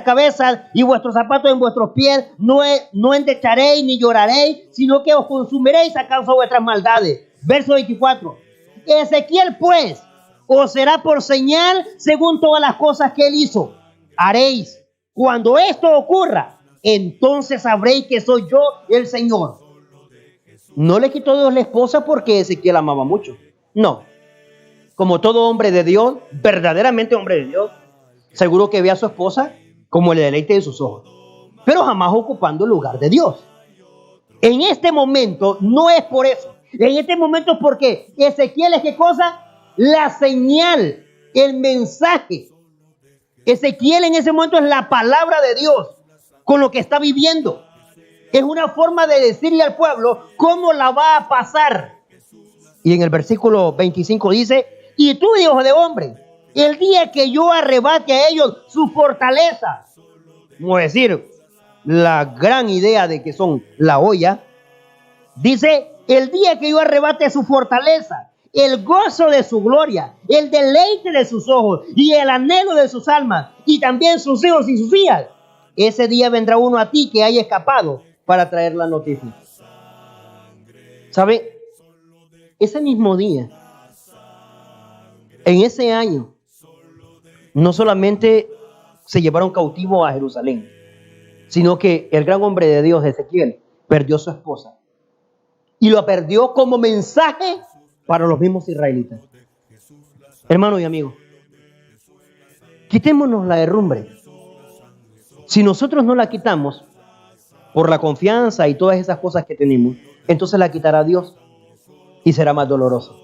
cabezas y vuestros zapatos en vuestros pies. No endecharéis ni lloraréis, sino que os consumiréis a causa de vuestras maldades. Verso 24. Ezequiel pues os será por señal según todas las cosas que él hizo. Haréis. Cuando esto ocurra, entonces sabréis que soy yo el Señor. No le quitó Dios la esposa porque Ezequiel amaba mucho. No. Como todo hombre de Dios, verdaderamente hombre de Dios, seguro que ve a su esposa como el deleite de sus ojos, pero jamás ocupando el lugar de Dios. En este momento no es por eso. En este momento, porque Ezequiel es ¿qué cosa? La señal, el mensaje. Ezequiel en ese momento es la palabra de Dios con lo que está viviendo. Es una forma de decirle al pueblo cómo la va a pasar. Y en el versículo 25 dice, y tú, hijo de hombre, el día que yo arrebate a ellos su fortaleza, como decir, la gran idea de que son la olla, dice, el día que yo arrebate su fortaleza, el gozo de su gloria, el deleite de sus ojos y el anhelo de sus almas, y también sus hijos y sus hijas, ese día vendrá uno a ti que haya escapado para traer la noticia. ¿Sabe? Ese mismo día, en ese año, no solamente se llevaron cautivo a Jerusalén, sino que el gran hombre de Dios, Ezequiel, perdió a su esposa. Y lo perdió como mensaje para los mismos israelitas. Hermanos y amigos, quitémonos la herrumbre. Si nosotros no la quitamos, por la confianza y todas esas cosas que tenemos, entonces la quitará Dios y será más doloroso.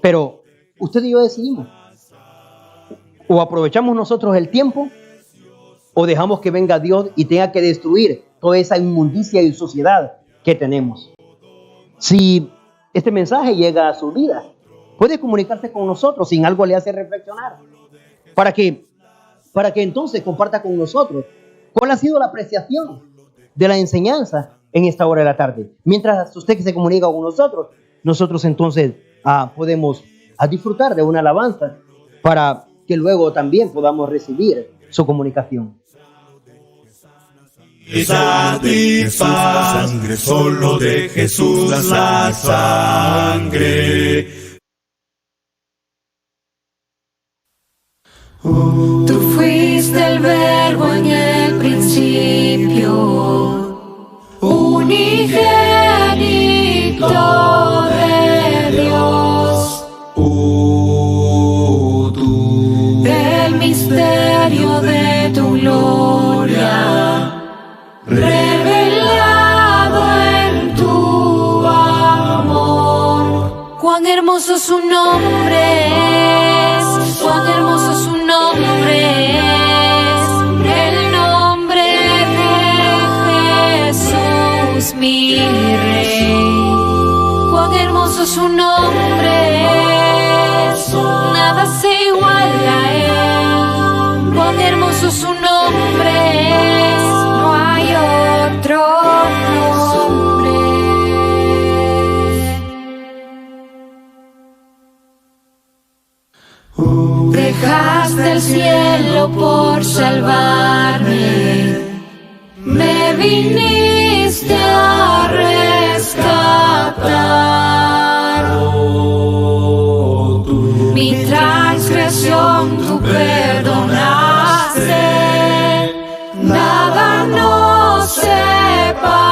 Pero usted y yo decidimos. O aprovechamos nosotros el tiempo, o dejamos que venga Dios y tenga que destruir toda esa inmundicia y suciedad que tenemos. Si este mensaje llega a su vida, puede comunicarse con nosotros si en algo le hace reflexionar, para que entonces comparta con nosotros cuál ha sido la apreciación de la enseñanza en esta hora de la tarde. Mientras usted se comunica con nosotros entonces podemos disfrutar de una alabanza para que luego también podamos recibir su comunicación. Jesús, la sangre, solo de Jesús la sangre. Tú fuiste el verbo en el principio, unigénito de Dios. Tú, el misterio de tu gloria, revelado en tu amor. Cuán hermoso su nombre es, cuán hermoso su nombre es, el nombre de Jesús mi Rey. Cuán hermoso su nombre es, nada se iguala a él. Cuán hermoso su nombre es, no hay otro nombre. Dejaste el cielo por salvarme, me viniste a rescatar. Mi transgresión tú perdonaste, nada nos separará.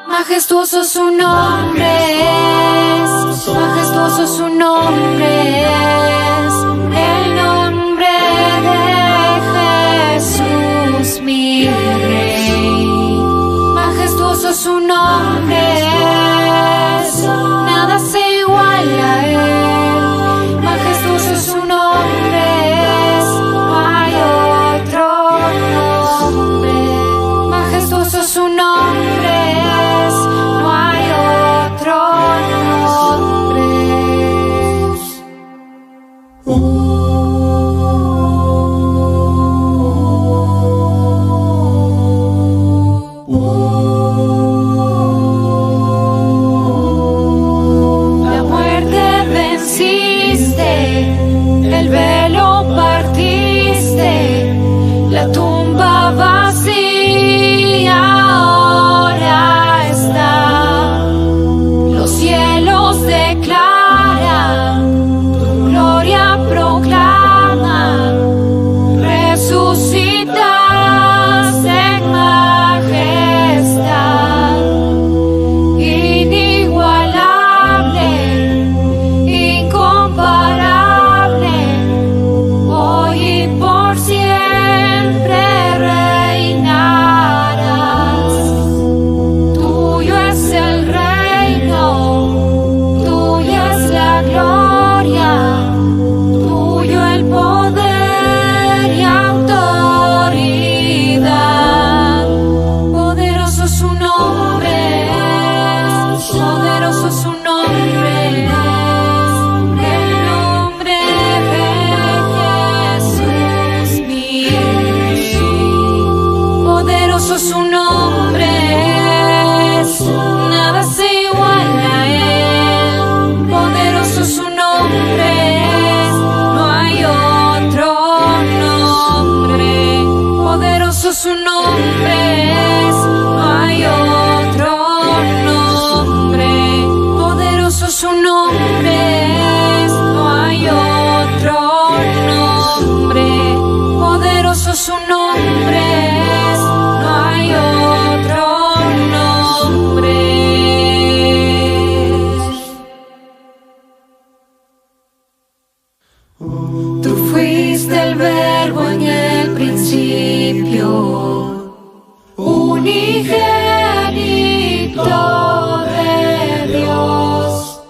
Majestuoso su nombre es, majestuoso su nombre es, el nombre de Jesús mi Rey. Majestuoso su nombre es, nada se iguala a él. Majestuoso su nombre es, no hay otro nombre. Majestuoso su nombre es, no hay otro nombre. Poderoso su nombre es, nada se iguala a él. Poderoso su nombre es, no hay otro nombre. Poderoso su nombre es, no hay otro nombre. Poderoso su nombre es, no hay otro nombre. Poderoso su nombre es, no hay otro nombre. Tú fuiste el verbo en el principio, unigénito de Dios.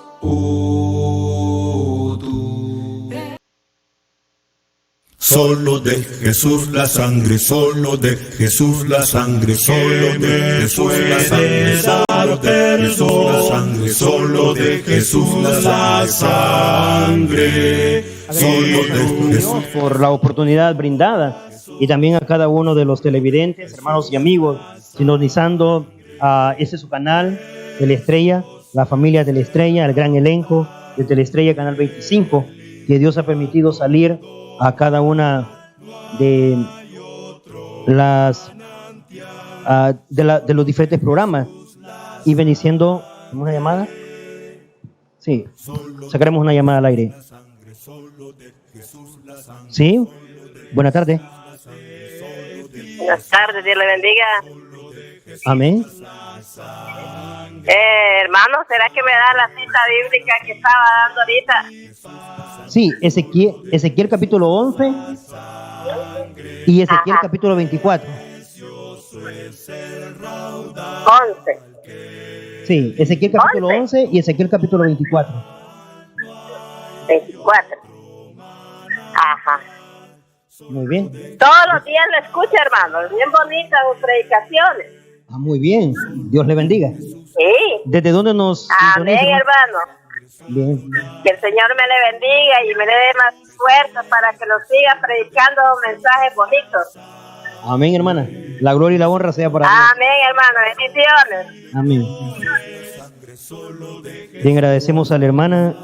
Solo de Jesús la sangre, solo de Jesús la sangre, solo de Jesús la sangre, solo de Jesús la sangre, solo de Jesús la sangre, solo de Jesús. Por la oportunidad brindada y también a cada uno de los televidentes, hermanos y amigos, sintonizando a este su canal, Teleestrella, la familia Teleestrella, el gran elenco de Teleestrella Canal 25, que Dios ha permitido salir a cada una de las de los diferentes programas y bendiciendo. ¿Una llamada? Sí, sacaremos una llamada al aire. Sí, buenas tardes. Buenas tardes, Dios le bendiga. Amén. Hermano, ¿será que me da la cita bíblica que estaba dando ahorita? Sí, Ezequiel capítulo 11 y Ezequiel capítulo 24. 11. Sí, Ezequiel capítulo 11 y Ezequiel capítulo 24. 24. Ajá. Muy bien. Todos los días lo escucho, hermano. Bien bonitas sus predicaciones. Ah, muy bien. Dios le bendiga. Sí. ¿Desde dónde nos Amén, sintoniza? hermano. Bien. Que el Señor me le bendiga y me le dé más fuerza para que lo siga predicando mensajes bonitos. Amén, hermana. La gloria y la honra sea para Dios. Amén, hermano. Bendiciones. Amén. Bien, agradecemos a la hermana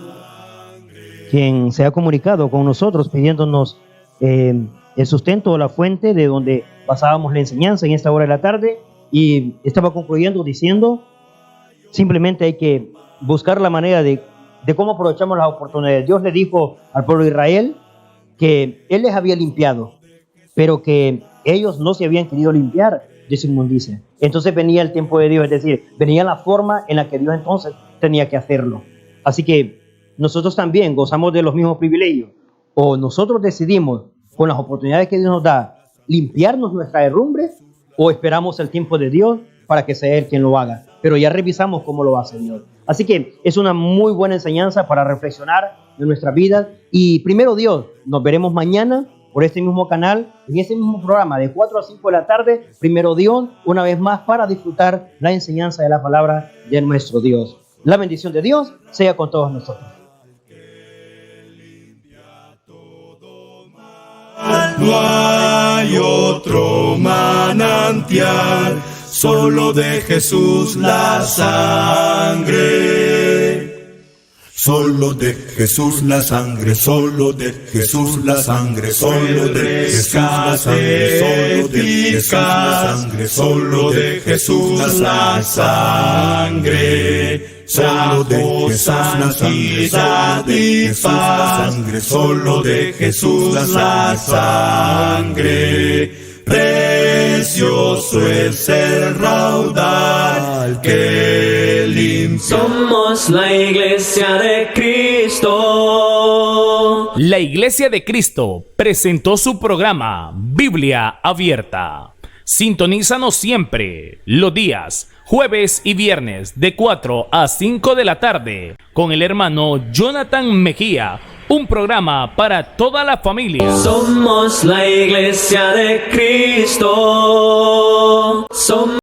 quien se ha comunicado con nosotros pidiéndonos el sustento o la fuente de donde pasábamos la enseñanza en esta hora de la tarde, y estaba concluyendo diciendo: simplemente hay que buscar la manera de cómo aprovechamos las oportunidades. Dios le dijo al pueblo de Israel que Él les había limpiado, pero que ellos no se habían querido limpiar de su inmundicia. Entonces venía el tiempo de Dios, es decir, venía la forma en la que Dios entonces tenía que hacerlo. Así que nosotros también gozamos de los mismos privilegios, o nosotros decidimos, con las oportunidades que Dios nos da, limpiarnos nuestra herrumbre, o esperamos el tiempo de Dios para que sea Él quien lo haga. Pero ya revisamos cómo lo hace Dios. Así que es una muy buena enseñanza para reflexionar en nuestra vida. Y primero Dios, nos veremos mañana por este mismo canal, en este mismo programa, de 4 a 5 de la tarde. Primero Dios, una vez más, para disfrutar la enseñanza de la palabra de nuestro Dios. La bendición de Dios sea con todos nosotros. No hay otro manantial, solo de Jesús la sangre. Solo de Jesús la sangre, solo de Jesús la sangre, solo de Jesús la sangre, solo de Jesús la sangre, solo de Jesús la sangre. Solo de Jesús la sangre, solo de Jesús la sangre, solo de Jesús la sangre. Precioso es el raudal que limpia. Somos la iglesia de Cristo. La Iglesia de Cristo presentó su programa Biblia Abierta. Sintonízanos siempre, los días, jueves y viernes, de 4 a 5 de la tarde, con el hermano Jonathan Mejía, un programa para toda la familia. Somos la iglesia de Cristo. Somos